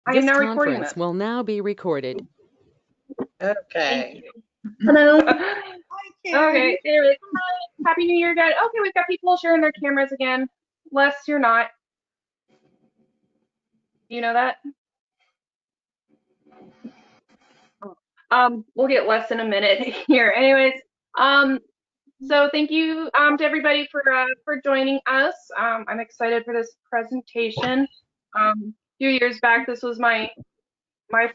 I am now recording this. Will now be recorded. Okay. Hello. Okay, anyways, hi. Happy New Year, guys. Okay, we've got people sharing their cameras again. Les, you're not. You know that? We'll get Les in a minute here. Anyways, so thank you to everybody for joining us. I'm excited for this presentation. A few years back, this was my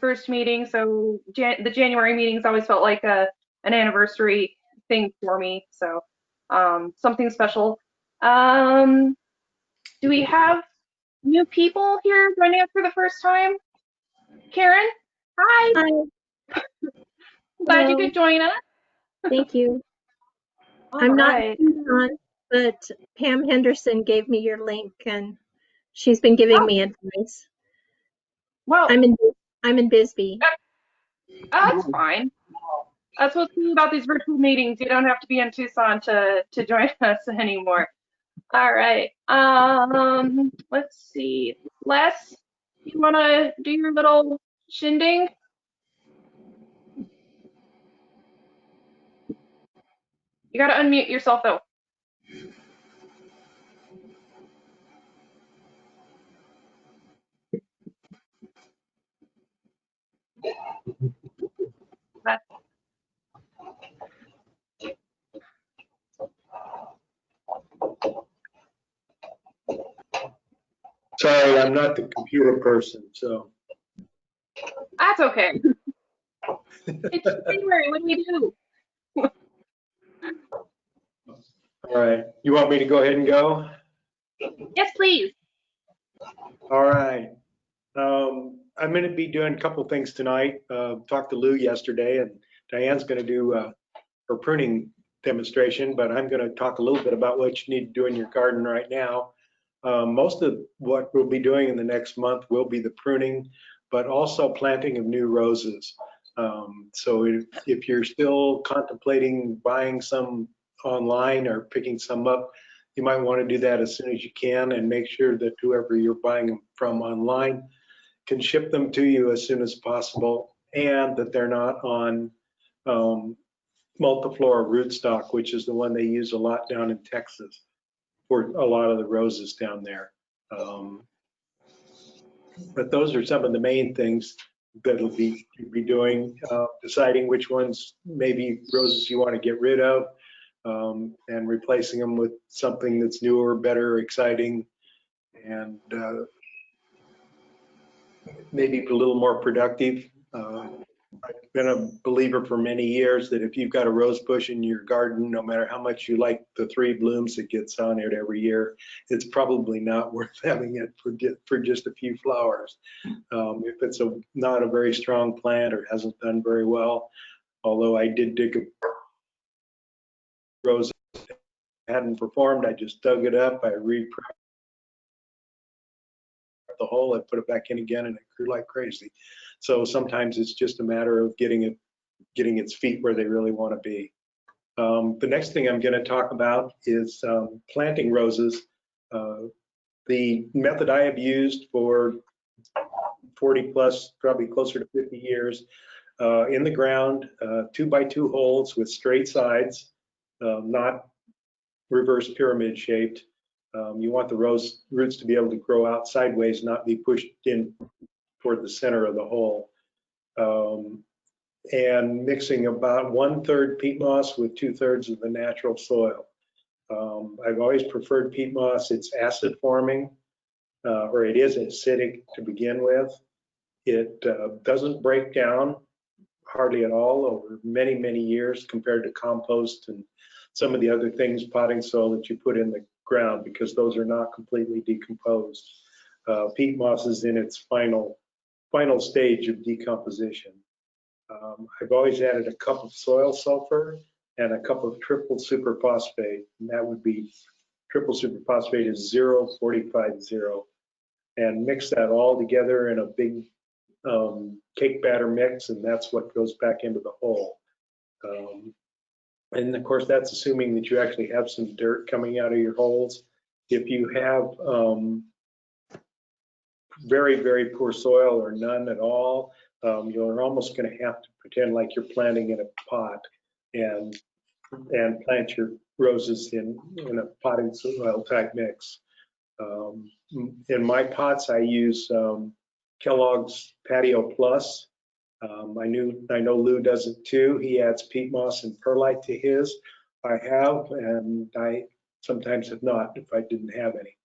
first meeting, so the January meetings always felt like an anniversary thing for me. So something special. Do we have new people here joining us for the first time? Karen, hi. Hi. Glad you Hello. could join us. Thank you. I'm Right. not in Tucson, but Pam Henderson gave me your link and she's been giving me advice. Well, I'm in Bisbee. that's fine. That's what's cool about these virtual meetings. You don't have to be in Tucson to join us anymore. All right. Let's see. Les, you want to do your little shindig? You got to unmute yourself, though. Sorry, I'm not the computer person, so. That's okay. It's January. What do we do? All right, you want me to go ahead and go? Yes, please. All right. I'm going to be doing a couple things tonight. Talked to Lou yesterday, and Diane's going to do her pruning demonstration, but I'm going to talk a little bit about what you need to do in your garden right now. Most of what we'll be doing in the next month will be the pruning, but also planting of new roses. So if you're still contemplating buying some online or picking some up, you might want to do that as soon as you can and make sure that whoever you're buying them from online can ship them to you as soon as possible, and that they're not on multiflora rootstock, which is the one they use a lot down in Texas for a lot of the roses down there. But those are some of the main things that you'll be doing, deciding which ones maybe roses you want to get rid of, and replacing them with something that's newer, better, exciting, and maybe a little more productive. I've been a believer for many years that if you've got a rose bush in your garden, no matter how much you like the 3 blooms that gets on it every year, it's probably not worth having it for just a few flowers. If it's not a very strong plant or hasn't done very well, although I did dig a rose that hadn't performed, I just dug it up, I re-prepped the hole, I put it back in again, and it grew like crazy. So sometimes it's just a matter of getting its feet where they really want to be. The next thing I'm going to talk about is planting roses. The method I have used for 40 plus, probably closer to 50 years, in the ground, 2x2 holes with straight sides, not reverse pyramid shaped. You want the rose roots to be able to grow out sideways, not be pushed in toward the center of the hole. And mixing about 1/3 peat moss with 2/3 of the natural soil. I've always preferred peat moss. It's acid forming, or it is acidic to begin with. It doesn't break down hardly at all over many, many years compared to compost and some of the other things, potting soil that you put in the ground, because those are not completely decomposed. Peat moss is in its final stage of decomposition. I've always added a cup of soil sulfur and a cup of triple superphosphate, and that would be, triple superphosphate is 0,45,0, and mix that all together in a big cake batter mix, and that's what goes back into the hole. And of course, that's assuming that you actually have some dirt coming out of your holes. If you have very, very poor soil or none at all, you're almost going to have to pretend like you're planting in a pot and plant your roses in a potting soil type mix. In my pots, I use Kellogg's Patio Plus. I know Lou does it too. He adds peat moss and perlite to his. I have, and I sometimes have not if I didn't have any.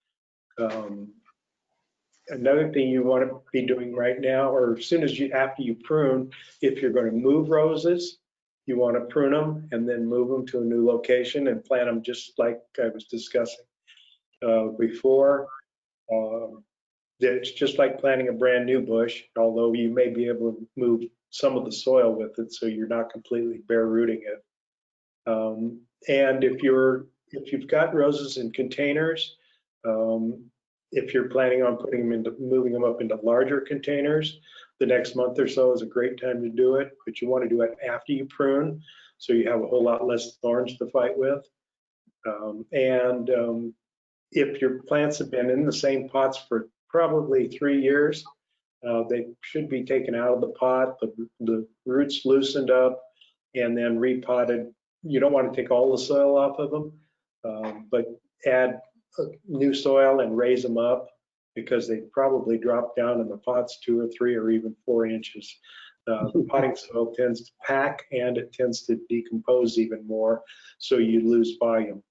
Another thing you want to be doing right now, or as soon as after you prune, if you're going to move roses, you want to prune them and then move them to a new location and plant them just like I was discussing before. It's just like planting a brand new bush, although you may be able to move some of the soil with it, so you're not completely bare rooting it. And if you've got roses in containers, if you're planning on moving them up into larger containers, the next month or so is a great time to do it, but you want to do it after you prune, so you have a whole lot less thorns to fight with. If your plants have been in the same pots for probably 3 years, they should be taken out of the pot, the roots loosened up, and then repotted. You don't want to take all the soil off of them, but add new soil and raise them up, because they probably drop down in the pots 2 or 3 or even 4 inches. The potting soil tends to pack and it tends to decompose even more, so you lose volume.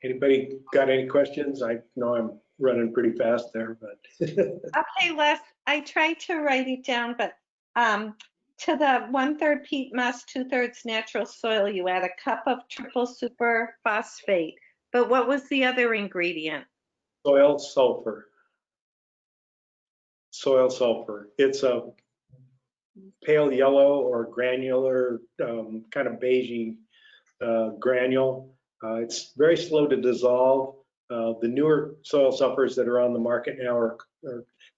Anybody got any questions? I know I'm running pretty fast there, but. Okay, Les, I tried to write it down, but to the 1/3 peat moss, 2/3 natural soil, you add a cup of triple super phosphate. But what was the other ingredient? Soil sulfur. Soil sulfur. It's a pale yellow or granular, kind of beigey granule. It's very slow to dissolve. The newer soil sulfurs that are on the market now are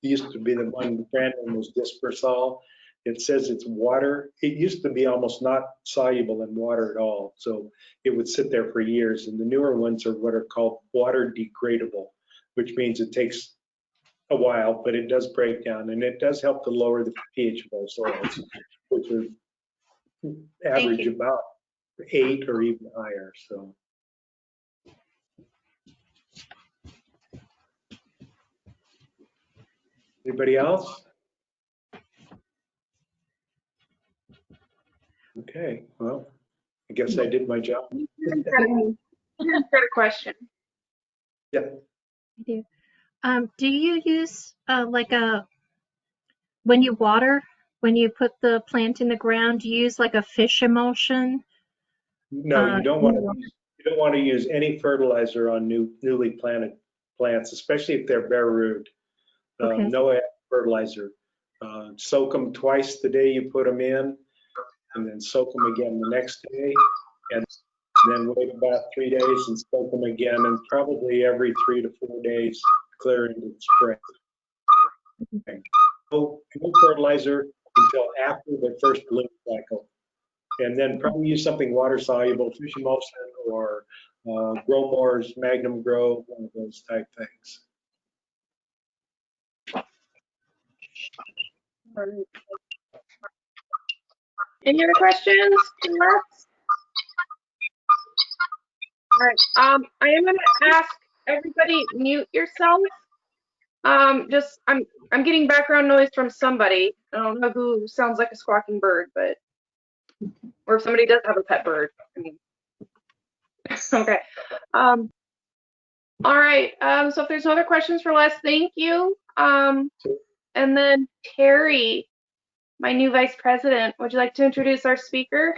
used to be the brand name was Dispersol. It says it's water. It used to be almost not soluble in water at all, so it would sit there for years. And the newer ones are what are called water degradable, which means it takes a while, but it does break down, and it does help to lower the pH of our soils, which are average about 8 or even higher. So. Anybody else? Okay, well, I guess I did my job. Here's a question. Yeah. I do. Do you use when you water, when you put the plant in the ground, do you use like a fish emulsion? No, you don't want to use any fertilizer on newly planted plants, especially if they're bare root. Okay. No fertilizer. Soak them twice the day you put them in, and then soak them again the next day, and then wait about 3 days and soak them again, and probably every 3 to 4 days clear into the spring. Okay. No fertilizer until after the first bloom cycle. And then probably use something water soluble, fish emulsion or Growmore's Magnum Grow, one of those type things. Any other questions? All right. I am going to ask everybody mute yourself. I'm getting background noise from somebody. I don't know who sounds like a squawking bird, but or if somebody does have a pet bird. I mean, okay. All right. So if there's no other questions for Les, thank you. And then Terry, my new vice president, would you like to introduce our speaker?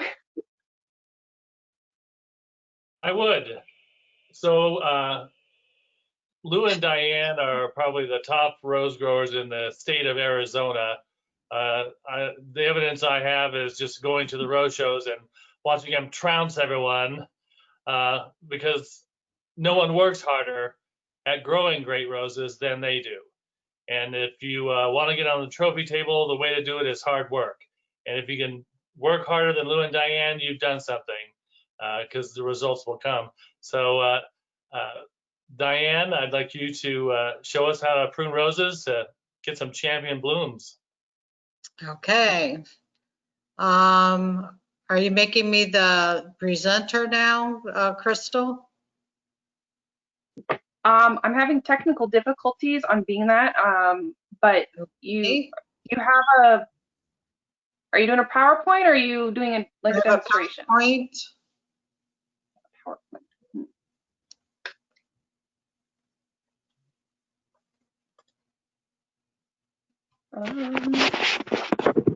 I would. So Lou and Diane are probably the top rose growers in the state of Arizona. The evidence I have is just going to the rose shows and watching them trounce everyone because no one works harder at growing great roses than they do. And if you want to get on the trophy table, the way to do it is hard work. And if you can work harder than Lou and Diane, you've done something because the results will come. So Diane, I'd like you to show us how to prune roses to get some champion blooms. Okay. Are you making me the presenter now, Crystal? I'm having technical difficulties on being that, but Okay. you have a, are you doing a PowerPoint or are you doing a, like a demonstration? Point. PowerPoint.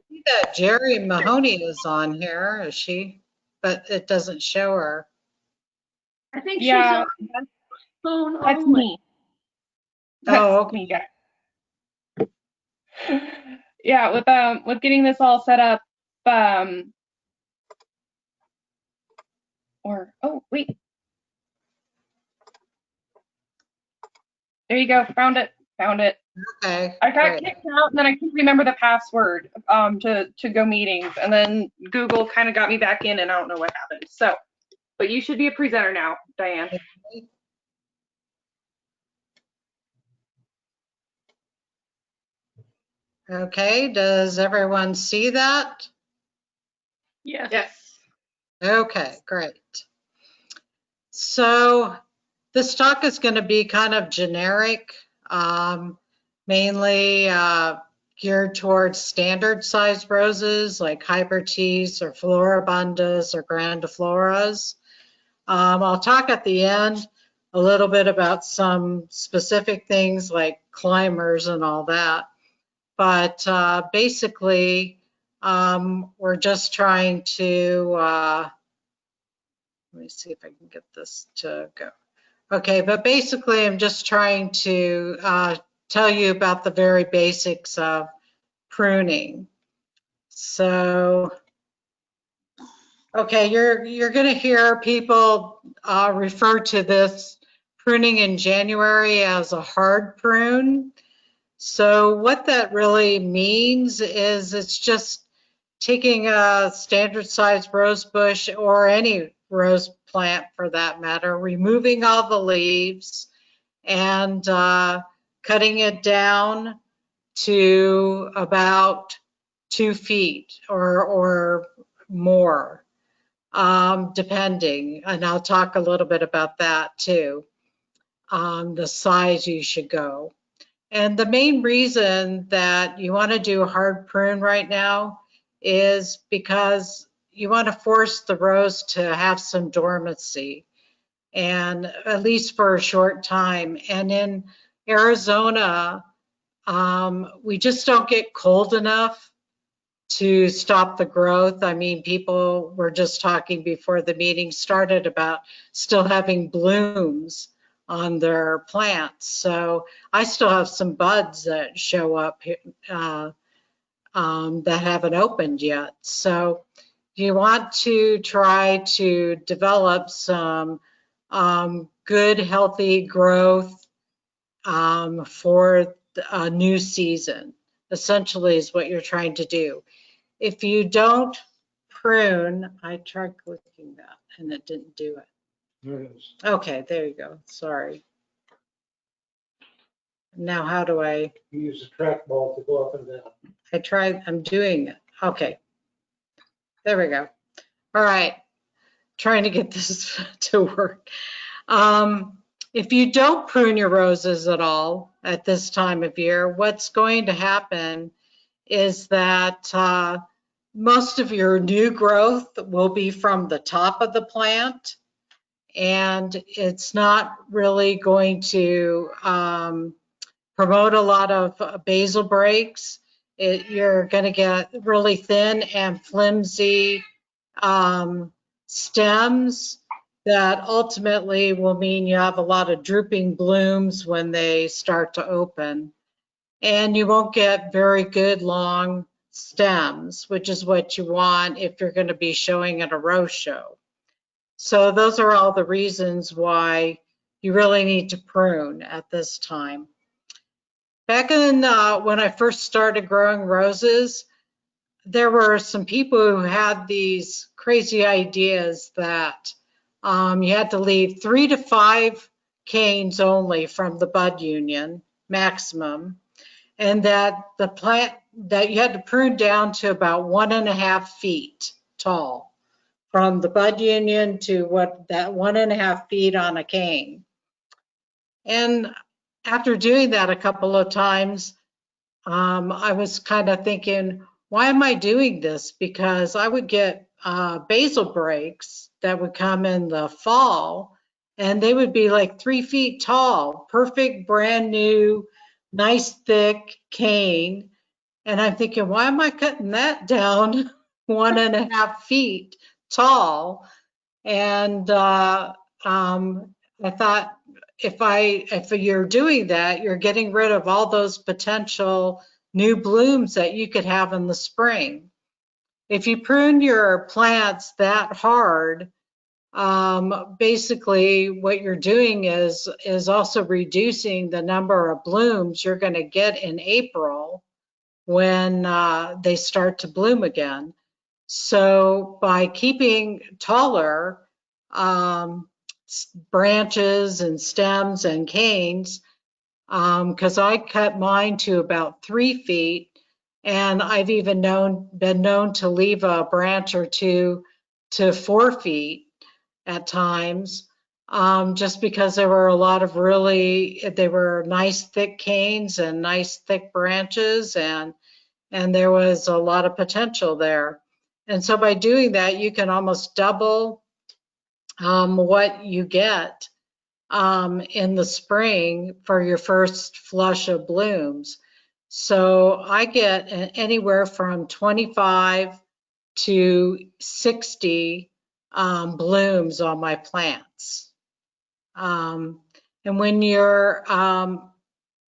See that Jerry Mahoney is on here, is she? But it doesn't show her. I think she's Yeah, on phone that's only. me. That's Oh, okay. me, guys. Yeah, with getting this all set up, oh wait, there you go, found it. Okay, I got great. kicked out and then I couldn't remember the password to go meetings, and then Google kind of got me back in and I don't know what happened. So, but you should be a presenter now, Diane. Okay, does everyone see that? Yes. Yes. Okay, great. So this talk is going to be kind of generic, mainly geared towards standard size roses like Hybrids or Floribundas or Grandifloras. I'll talk at the end a little bit about some specific things like climbers and all that. But basically, we're just trying to, let me see if I can get this to go. Okay, but basically I'm just trying to tell you about the very basics of pruning. So, okay, you're going to hear people refer to this pruning in January as a hard prune. So what that really means is it's just taking a standard sized rose bush or any rose plant for that matter, removing all the leaves and cutting it down to about 2 feet or more, depending. And I'll talk a little bit about that too, the size you should go. And the main reason that you want to do a hard prune right now is because you want to force the rose to have some dormancy, and at least for a short time. And in Arizona, we just don't get cold enough to stop the growth. I mean, people were just talking before the meeting started about still having blooms on their plants. So I still have some buds that show up that haven't opened yet. So you want to try to develop some good, healthy growth for a new season, essentially is what you're trying to do. If you don't prune, I tried clicking that and it didn't do it. There it is. Okay, there you go. Sorry. Now how do I? You use the trackball to go up and down. I'm doing it. Okay. There we go. All right. Trying to get this to work. If you don't prune your roses at all at this time of year, what's going to happen is that most of your new growth will be from the top of the plant, and it's not really going to promote a lot of basal breaks. You're going to get really thin and flimsy stems that ultimately will mean you have a lot of drooping blooms when they start to open. And you won't get very good long stems, which is what you want if you're going to be showing at a rose show. So those are all the reasons why you really need to prune at this time. Back in when I first started growing roses, there were some people who had these crazy ideas that you had to leave 3 to 5 canes only from the bud union maximum, and that the plant that you had to prune down to about 1.5 feet tall from the bud union to what that 1.5 feet on a cane. And after doing that a couple of times, I was kind of thinking, why am I doing this? Because I would get basil breaks that would come in the fall, and they would be like 3 feet tall, perfect, brand new, nice, thick cane. And I'm thinking, why am I cutting that down 1.5 feet tall? And I thought, if you're doing that, you're getting rid of all those potential new blooms that you could have in the spring. If you prune your plants that hard, basically what you're doing is also reducing the number of blooms you're going to get in April when they start to bloom again. So by keeping taller branches and stems and canes, because I cut mine to about 3 feet, and I've even been known to leave a branch or two to 4 feet at times, just because there were a lot of they were nice thick canes and nice thick branches, and there was a lot of potential there. And so by doing that, you can almost double what you get in the spring for your first flush of blooms. So I get anywhere from 25 to 60 blooms on my plants. And when you're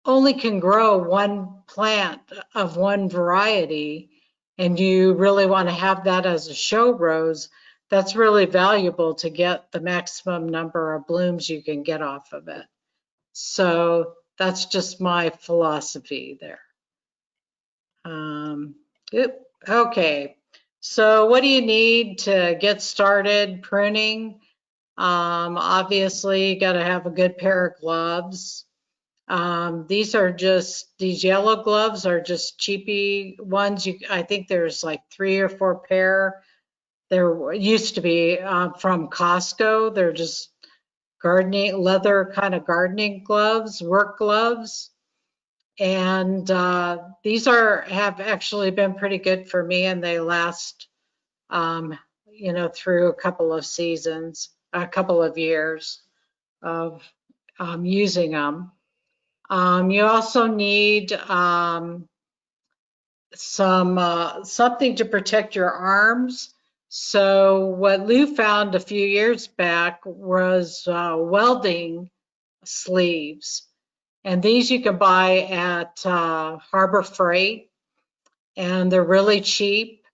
only can grow one plant of one variety, and you really want to have that as a show rose, that's really valuable to get the maximum number of blooms you can get off of it. So that's just my philosophy there. Okay, so what do you need to get started pruning? Obviously, you got to have a good pair of gloves. These yellow gloves are just cheapy ones. I think there's like 3 or 4 pair. There used to be from Costco. They're just leather kind of gardening gloves, work gloves. And these have actually been pretty good for me, and they last, through a couple of seasons, a couple of years of using them. You also need something to protect your arms. So what Lou found a few years back was welding sleeves. And these you can buy at Harbor Freight, and they're really cheap,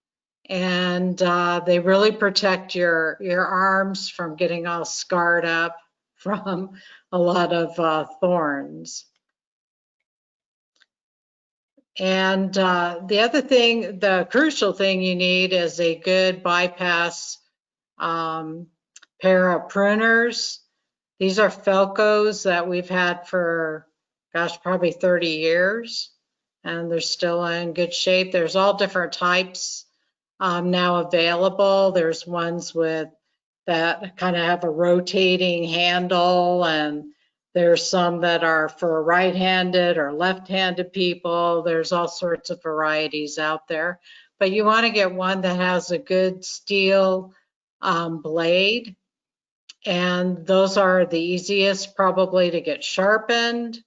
and they really protect your arms from getting all scarred up from a lot of thorns. And the other thing, the crucial thing you need is a good bypass pair of pruners. These are Felcos that we've had for, gosh, probably 30 years, and they're still in good shape. There's all different types now available. There's ones that kind of have a rotating handle, and there's some that are for right-handed or left-handed people. There's all sorts of varieties out there, but you want to get one that has a good steel blade, and those are the easiest probably to get sharpened.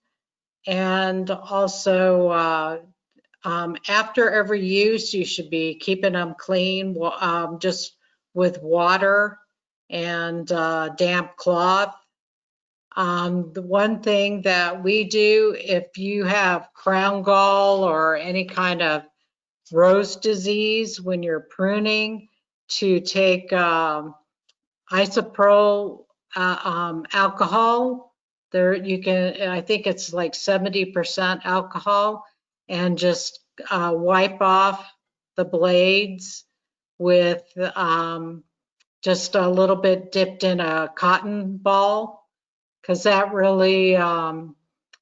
And also after every use, you should be keeping them clean, just with water and damp cloth. The one thing that we do, if you have crown gall or any kind of rose disease when you're pruning, to take isopropyl alcohol. I think it's like 70% alcohol, and just wipe off the blades with just a little bit dipped in a cotton ball, because that really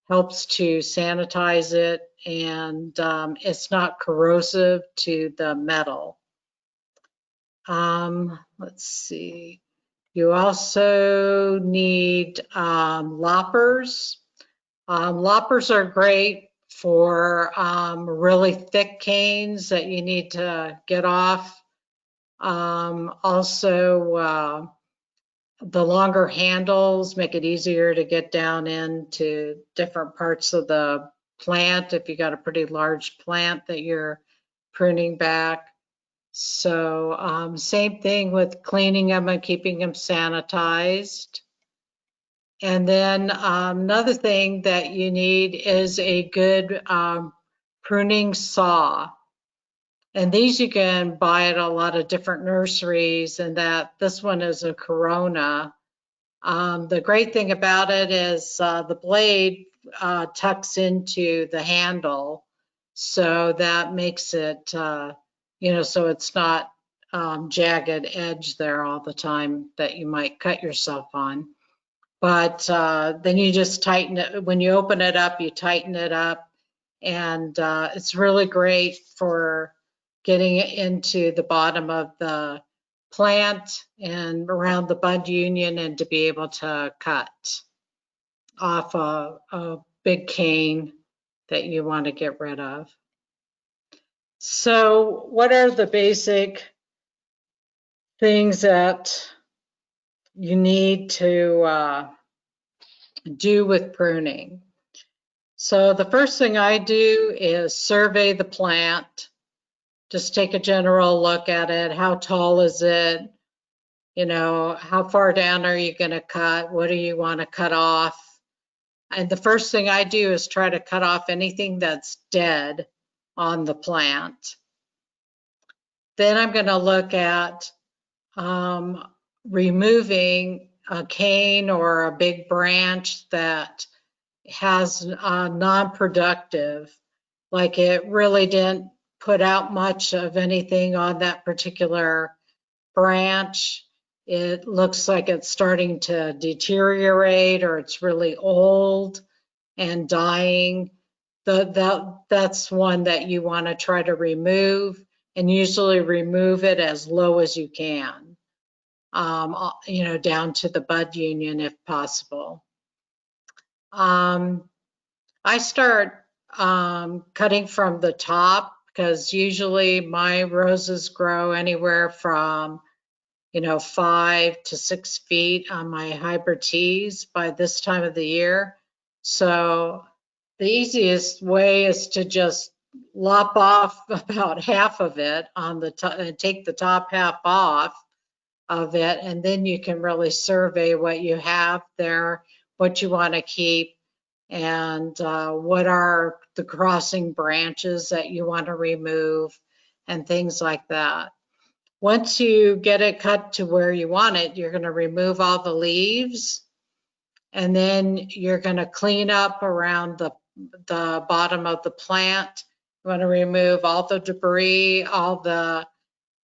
helps to sanitize it, and it's not corrosive to the metal. Let's see. You also need loppers. Loppers are great for really thick canes that you need to get off. Also, the longer handles make it easier to get down into different parts of the plant if you got a pretty large plant that you're pruning back. So same thing with cleaning them and keeping them sanitized. And then another thing that you need is a good pruning saw. And these you can buy at a lot of different nurseries, and that this one is a Corona. The great thing about it is the blade tucks into the handle, so that makes it, so it's not jagged edge there all the time that you might cut yourself on. But then you just tighten it. When you open it up, you tighten it up, and it's really great for getting it into the bottom of the plant and around the bud union, and to be able to cut off a big cane that you want to get rid of. So what are the basic things that you need to do with pruning? So the first thing I do is survey the plant. Just take a general look at it. How tall is it? How far down are you going to cut? What do you want to cut off? And the first thing I do is try to cut off anything that's dead on the plant. Then I'm going to look at removing a cane or a big branch that has non-productive, like it really didn't put out much of anything on that particular branch. It looks like it's starting to deteriorate, or it's really old and dying. That's one that you want to try to remove, and usually remove it as low as you can, down to the bud union if possible. I start cutting from the top, because usually my roses grow anywhere from 5 to 6 feet on my hybrid teas by this time of the year. So the easiest way is to just lop off about half of it on the top, and take the top half off of it, and then you can really survey what you have there, what you want to keep, and what are the crossing branches that you want to remove, and things like that. Once you get it cut to where you want it, you're going to remove all the leaves, and then you're going to clean up around the bottom of the plant. You want to remove all the debris, all the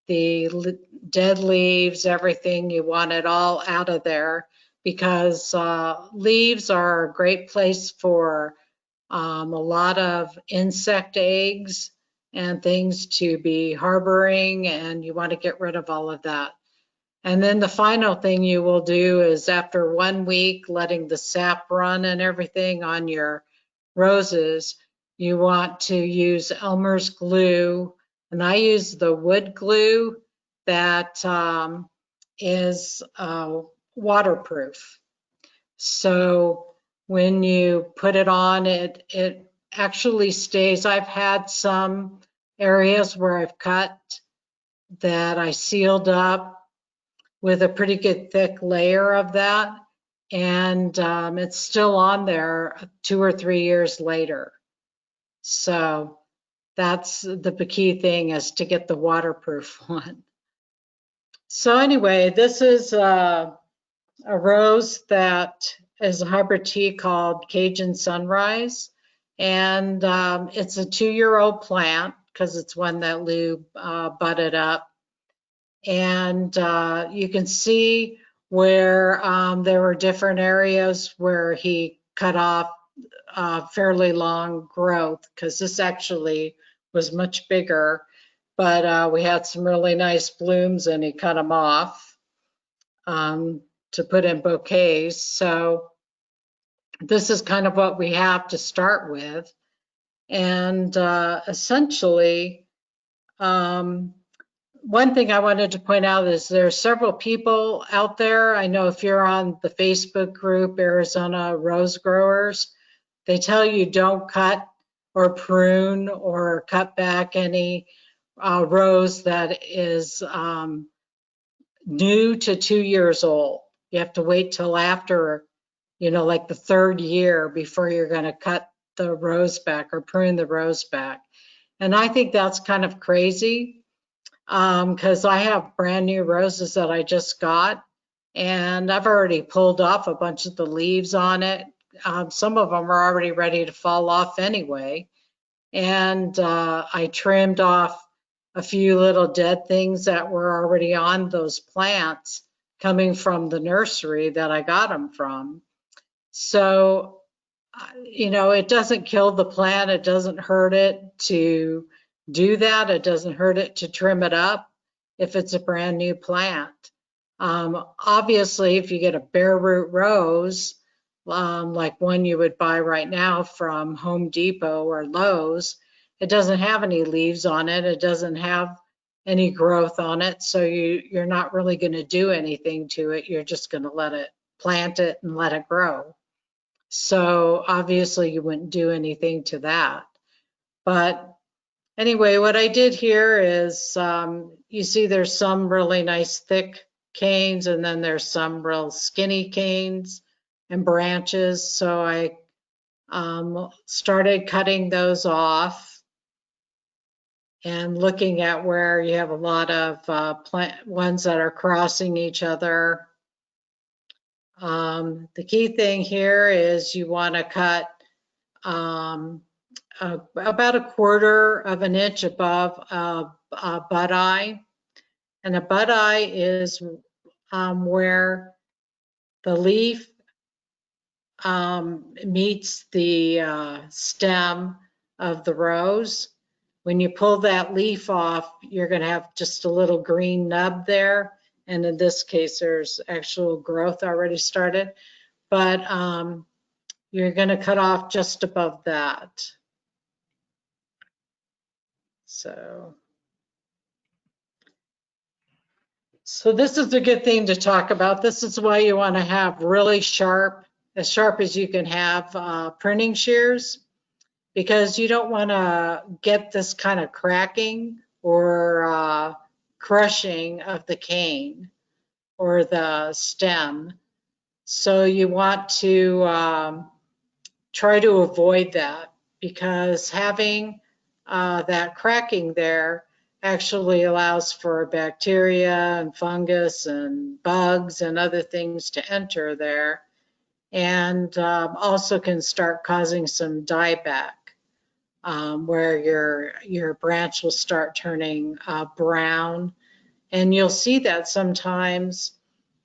dead leaves, everything. You want it all out of there, because leaves are a great place for a lot of insect eggs and things to be harboring, and you want to get rid of all of that. And then the final thing you will do is, after 1 week letting the sap run and everything on your roses, you want to use Elmer's glue, and I use the wood glue that is waterproof. So when you put it on, it actually stays. I've had some areas where I've cut that I sealed up with a pretty good thick layer of that, and it's still on there 2 or 3 years later. So that's the key thing, is to get the waterproof one. So anyway, this is a rose that is a hybrid tea called Cajun Sunrise, and it's a 2-year-old plant, because it's one that Lou budded up. And you can see where there were different areas where he cut off fairly long growth, because this actually was much bigger, but we had some really nice blooms and he cut them off to put in bouquets. So this is kind of what we have to start with. And essentially, one thing I wanted to point out is there's several people out there. I know if you're on the Facebook group, Arizona Rose Growers, they tell you don't cut or prune or cut back any rose that is new to 2 years old. You have to wait till after, like the 3rd year before you're going to cut the rose back or prune the rose back. And I think that's kind of crazy because I have brand new roses that I just got, and I've already pulled off a bunch of the leaves on it. Some of them are already ready to fall off anyway. And I trimmed off a few little dead things that were already on those plants coming from the nursery that I got them from. So, it doesn't kill the plant. It doesn't hurt it to do that. It doesn't hurt it to trim it up if it's a brand new plant. Obviously, if you get a bare root rose, like one you would buy right now from Home Depot or Lowe's, it doesn't have any leaves on it. It doesn't have any growth on it. So you're not really going to do anything to it. You're just going to plant it and let it grow. So obviously you wouldn't do anything to that. But anyway, what I did here is you see there's some really nice thick canes, and then there's some real skinny canes and branches. So I started cutting those off and looking at where you have a lot of ones that are crossing each other. The key thing here is you want to cut about 1/4 of an inch above a bud eye. And a bud eye is where the leaf meets the stem of the rose. When you pull that leaf off, you're going to have just a little green nub there. And in this case, there's actual growth already started. But you're going to cut off just above that. So this is a good thing to talk about. This is why you want to have really sharp as you can have pruning shears, because you don't want to get this kind of cracking or crushing of the cane or the stem. So you want to try to avoid that, because having that cracking there actually allows for bacteria and fungus and bugs and other things to enter there, and also can start causing some dieback, where your branch will start turning brown. And you'll see that sometimes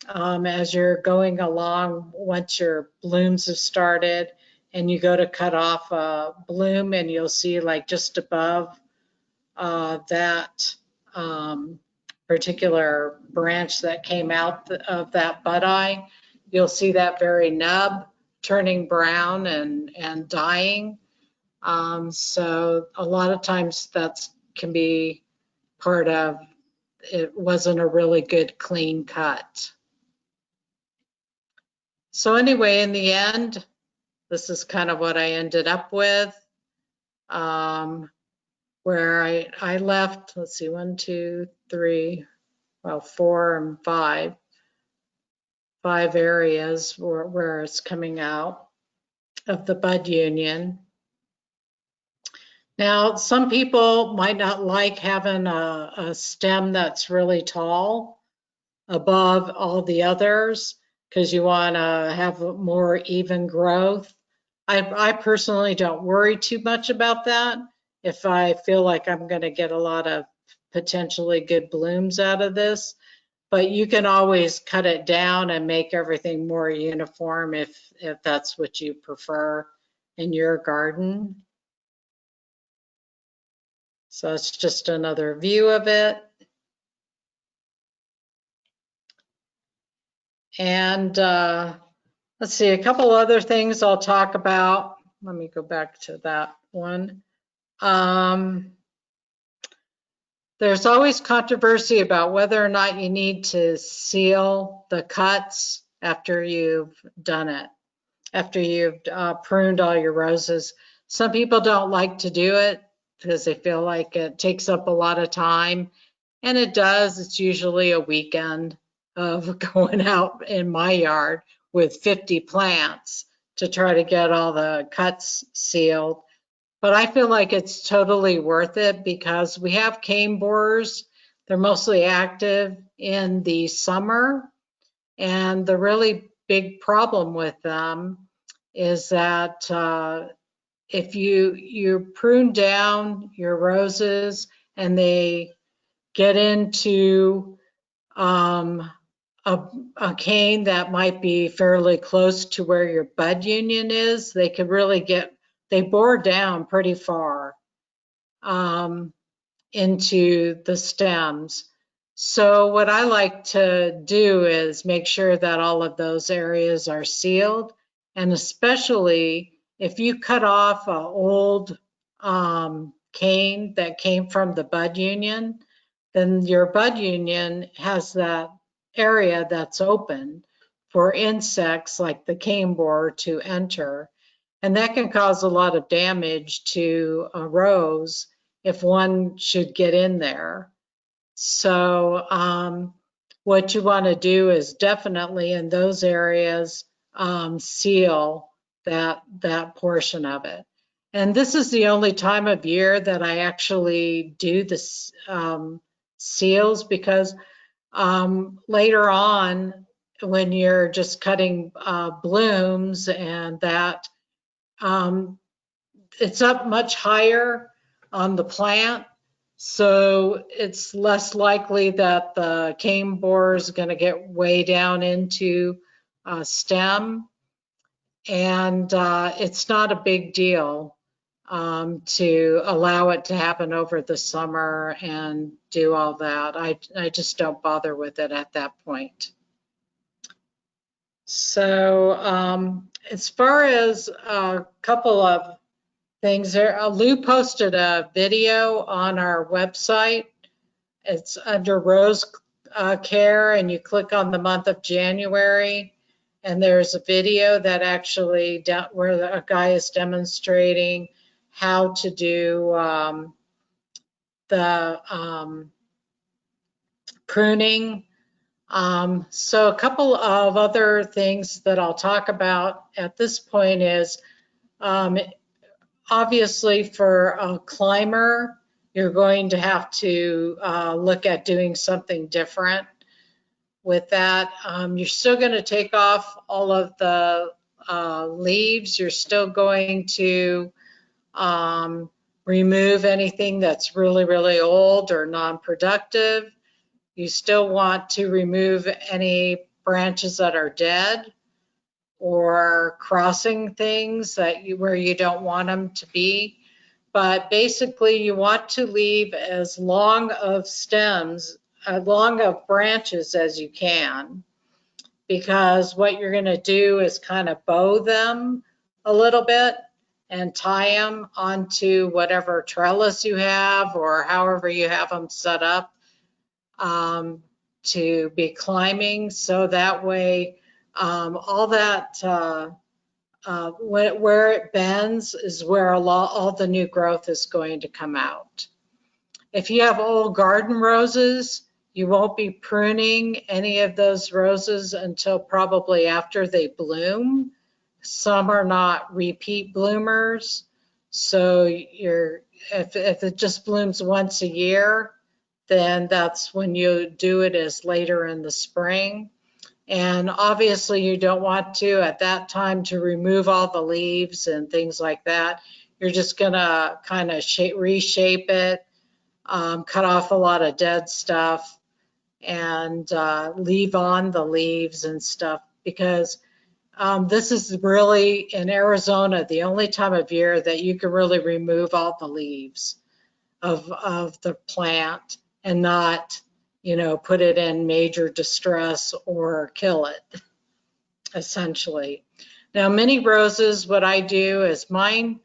as you're going along, once your blooms have started and you go to cut off a bloom, and you'll see like just above that particular branch that came out of that bud eye, you'll see that very nub turning brown and dying. So a lot of times that can be part of it wasn't a really good clean cut. So anyway, in the end, this is kind of what I ended up with, where I left, let's see, 1, 2, 3, well, 4 and 5 areas where it's coming out of the bud union. Now, some people might not like having a stem that's really tall above all the others, because you want to have more even growth. I personally don't worry too much about that if I feel like I'm going to get a lot of potentially good blooms out of this. But you can always cut it down and make everything more uniform if that's what you prefer in your garden. So it's just another view of it. And let's see, a couple other things I'll talk about. Let me go back to that one. There's always controversy about whether or not you need to seal the cuts after you've done it, after you've pruned all your roses. Some people don't like to do it because they feel like it takes up a lot of time, and it does. It's usually a weekend of going out in my yard with 50 plants to try to get all the cuts sealed. But I feel like it's totally worth it because we have cane borers. They're mostly active in the summer. And the really big problem with them is that if you prune down your roses and they get into a cane that might be fairly close to where your bud union is, they could really they bore down pretty far into the stems. So what I like to do is make sure that all of those areas are sealed, and especially if you cut off an old cane that came from the bud union, then your bud union has that area that's open for insects like the cane borer to enter. And that can cause a lot of damage to a rose if one should get in there. So what you want to do is definitely in those areas seal that portion of it. And this is the only time of year that I actually do the seals, because later on when you're just cutting blooms and that, it's up much higher on the plant, so it's less likely that the cane borer is going to get way down into stem, and it's not a big deal to allow it to happen over the summer and do all that. I just don't bother with it at that point. So as far as a couple of things there, Lou posted a video on our website. It's under Rose Care, and you click on the month of January, and there's a video that actually where a guy is demonstrating how to do the pruning. So a couple of other things that I'll talk about at this point is obviously for a climber, you're going to have to look at doing something different with that. You're still going to take off all of the leaves. You're still going to remove anything that's really, really old or non-productive. You still want to remove any branches that are dead or crossing things where you don't want them to be. But basically you want to leave as long of stems, long of branches as you can, because what you're going to do is kind of bow them a little bit and tie them onto whatever trellis you have or however you have them set up to be climbing. So that way all that where it bends is where all the new growth is going to come out. If you have old garden roses, you won't be pruning any of those roses until probably after they bloom. Some are not repeat bloomers, so if it just blooms once a year, then that's when you do it, is later in the spring. And obviously you don't want to at that time to remove all the leaves and things like that. You're just gonna kind of reshape it, cut off a lot of dead stuff, and leave on the leaves and stuff, because this is really, in Arizona, the only time of year that you can really remove all the leaves of the plant and not, put it in major distress or kill it, essentially. Now, mini roses, what I do is mine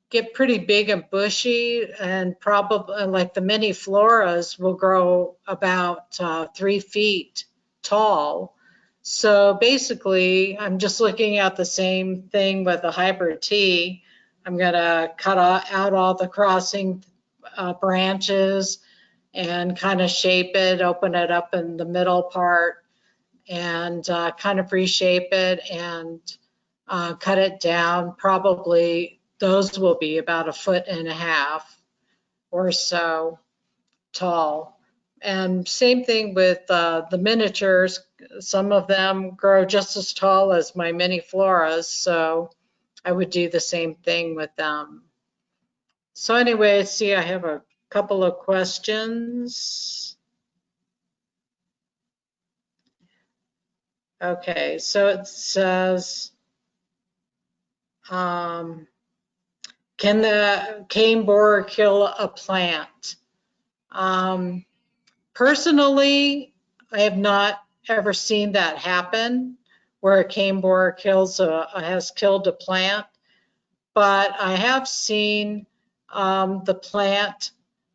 get pretty big and bushy, and probably like the mini floras will grow about 3 feet tall. So basically, I'm just looking at the same thing with the hybrid tea. I'm going to cut out all the crossing branches and kind of shape it, open it up in the middle part, and kind of reshape it and cut it down. Probably those will be about 1.5 feet or so tall. And same thing with the miniatures. Some of them grow just as tall as my mini floras, so I would do the same thing with them. So anyway, see, I have a couple of questions. Okay, so it says, can the cane borer kill a plant? Personally, I have not ever seen that happen, where a cane borer has killed a plant, but I have seen the plant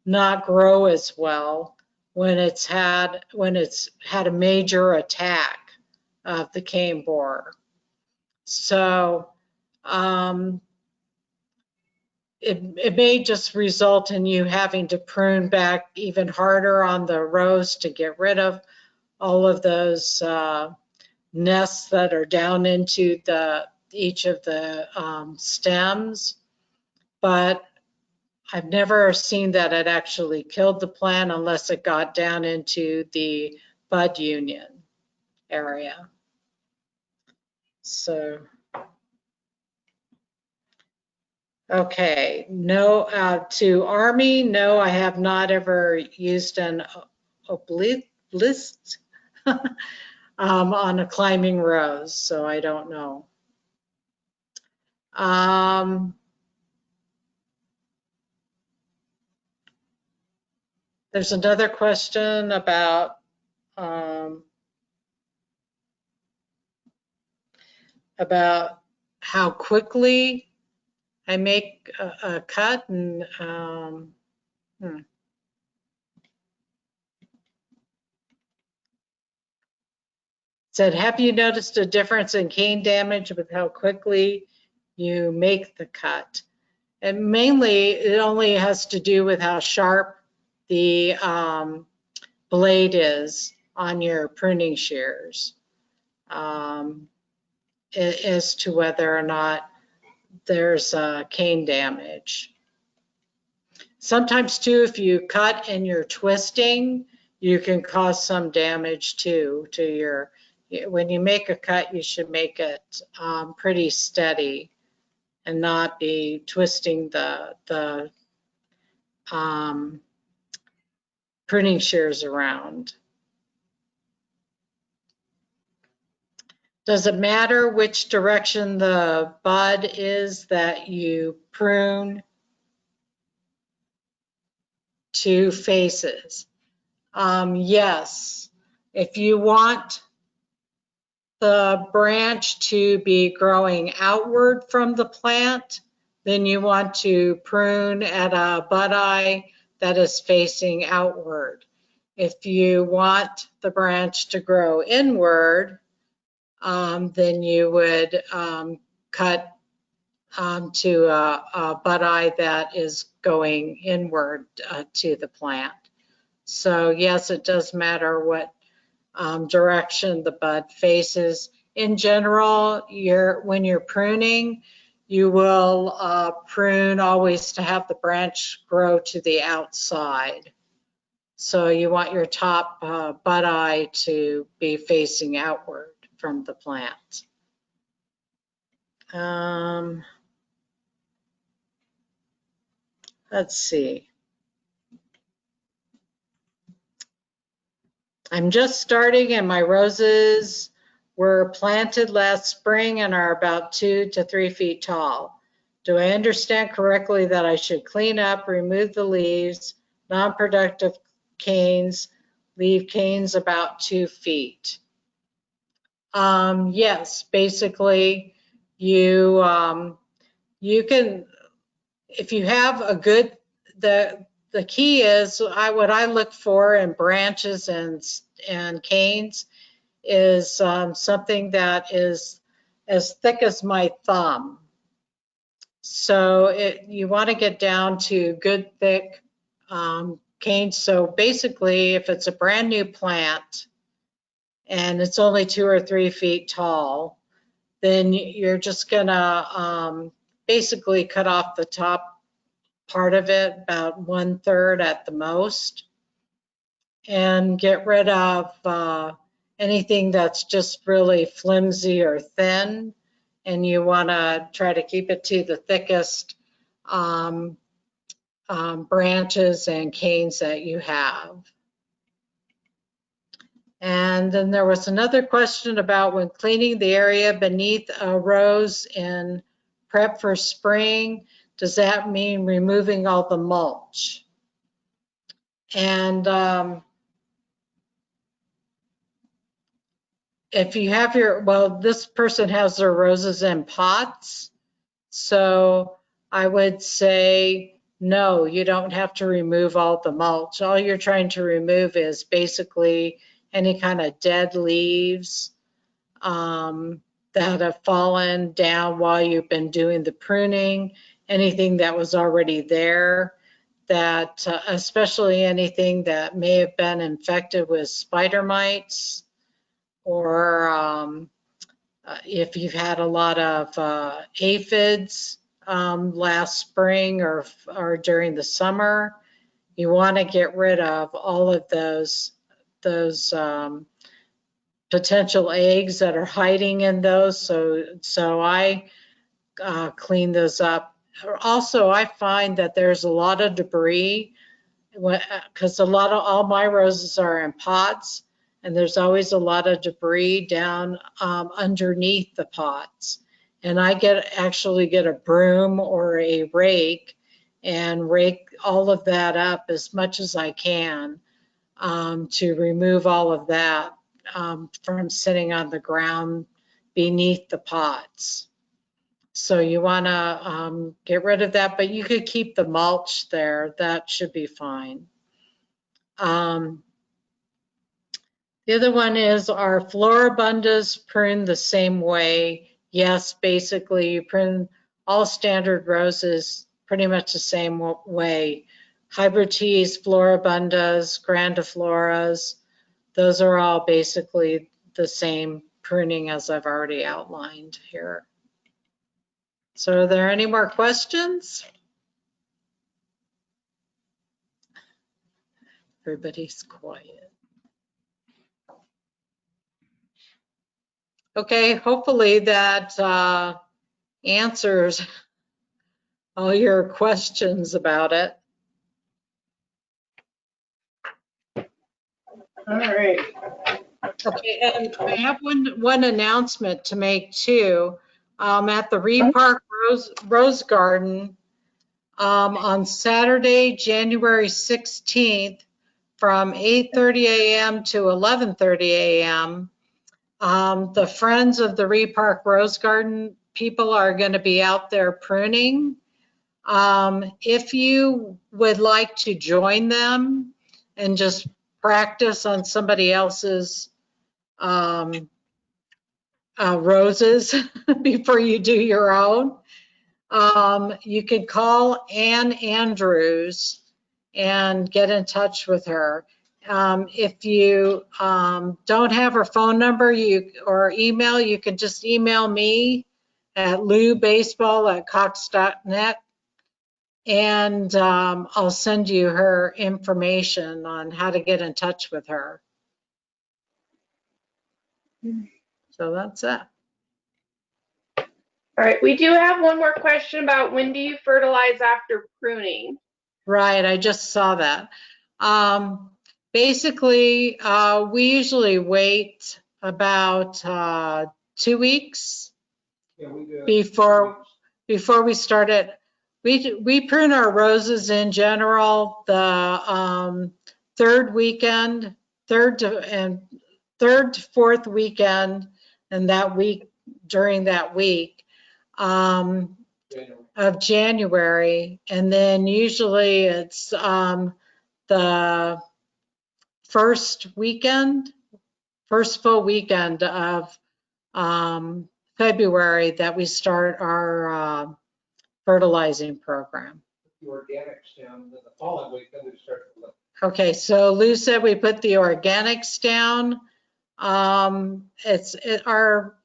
not grow as well when it's had a major attack of the cane borer. So it may just result in you having to prune back even harder on the rows to get rid of all of those nests that are down into each of the stems. But I've never seen that it actually killed the plant unless it got down into the bud union area. So, okay, no, to Army, no, I have not ever used an obelisk on a climbing rose, so I don't know. There's another question about how quickly I make a cut, and said, have you noticed a difference in cane damage with how quickly you make the cut? And mainly, it only has to do with how sharp the blade is on your pruning shears, as to whether or not there's cane damage. Sometimes too, if you cut and you're twisting, you can cause some damage too to your, when you make a cut, you should make it pretty steady and not be twisting the pruning shears around. Does it matter which direction the bud is that you prune? 2 faces. Yes, if you want the branch to be growing outward from the plant, then you want to prune at a bud eye that is facing outward. If you want the branch to grow inward, then you would cut to a bud eye that is going inward to the plant. So yes, it does matter what direction the bud faces. In general, when you're pruning, you will prune always to have the branch grow to the outside. So you want your top bud eye to be facing outward from the plant. Let's see. I'm just starting and my roses were planted last spring and are about 2 to 3 feet tall. Do I understand correctly that I should clean up, remove the leaves, non-productive canes, leave canes about 2 feet? Yes, basically you can, if you have a good, the key is what I look for in branches and canes is something that is as thick as my thumb. So you want to get down to good thick canes. So basically, if it's a brand new plant and it's only 2 or 3 feet tall, then you're just gonna basically cut off the top part of it, about 1/3 at the most, and get rid of anything that's just really flimsy or thin. And you want to try to keep it to the thickest branches and canes that you have. And then there was another question about when cleaning the area beneath a rose in prep for spring, does that mean removing all the mulch? And if you have this person has their roses in pots, so I would say, no, you don't have to remove all the mulch. All you're trying to remove is basically any kind of dead leaves that have fallen down while you've been doing the pruning, anything that was already there, that especially anything that may have been infected with spider mites, or if you've had a lot of aphids last spring or during the summer, you want to get rid of all of those potential eggs that are hiding in those. So I clean those up. Also, I find that there's a lot of debris because all my roses are in pots, and there's always a lot of debris down underneath the pots. And I actually get a broom or a rake and rake all of that up as much as I can to remove all of that from sitting on the ground beneath the pots. So you want to get rid of that, but you could keep the mulch there. That should be fine. The other one is, are floribundas pruned the same way? Yes, basically you prune all standard roses pretty much the same way. Hybrid teas, floribundas, grandifloras, those are all basically the same pruning as I've already outlined here. So are there any more questions? Everybody's quiet. Okay, hopefully that answers all your questions about it. All right. Okay, and I have one announcement to make too. At the Reed Park Rose Garden on Saturday, January 16th, from 8:30 a.m. to 11:30 a.m., the Friends of the Reed Park Rose Garden people are going to be out there pruning. If you would like to join them and just practice on somebody else's roses before you do your own, you can call Ann Andrews and get in touch with her. If you don't have her phone number or email, you can just email me at loubaseball@cox.net, and I'll send you her information on how to get in touch with her. So that's it. All right, we do have one more question about when do you fertilize after pruning? Right, I just saw that. Basically, we usually wait about 2 weeks before we start it. We prune our roses in general the third weekend, third to fourth weekend, and that week during that week of January, and then usually it's the first full weekend of February that we start our fertilizing program. The organics down in the following week, then we start to look. Okay, so Lou said we put the organics down. Our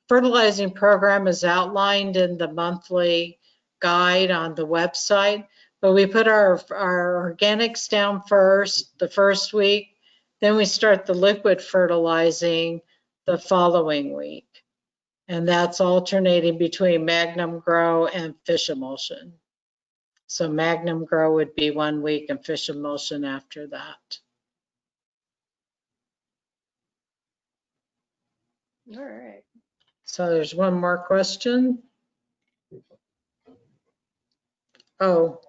fertilizing program is outlined in the monthly guide on the website, but we put our organics down first, the first week, then we start the liquid fertilizing the following week. And that's alternating between Magnum Grow and fish emulsion. So Magnum Grow would be 1 week and fish emulsion after that. All right. So there's one more question. Oh.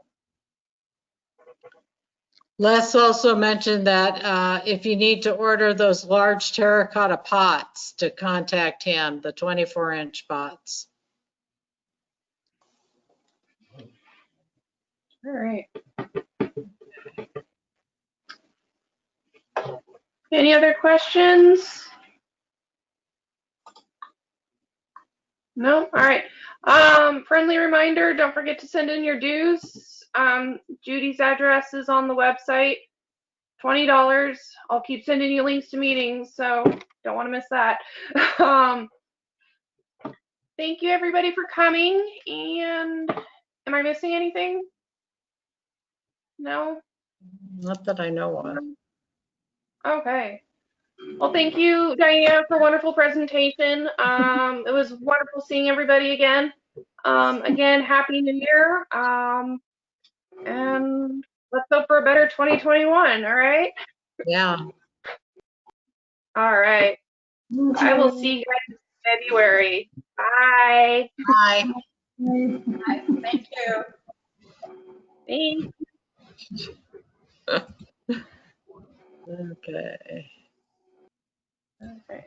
Les also mentioned that if you need to order those large terracotta pots, to contact him, the 24-inch pots. All right. Any other questions? No? All right. Friendly reminder, don't forget to send in your dues. Judy's address is on the website. $20. I'll keep sending you links to meetings, so don't want to miss that. Thank you everybody for coming, and am I missing anything? No? Not that I know of. Okay. Well, thank you, Diana, for a wonderful presentation. It was wonderful seeing everybody again. Again, Happy New Year. And let's hope for a better 2021, all right? Yeah. All right. I will see you guys in February. Bye. Bye. Thank you. Thanks. Okay. Okay.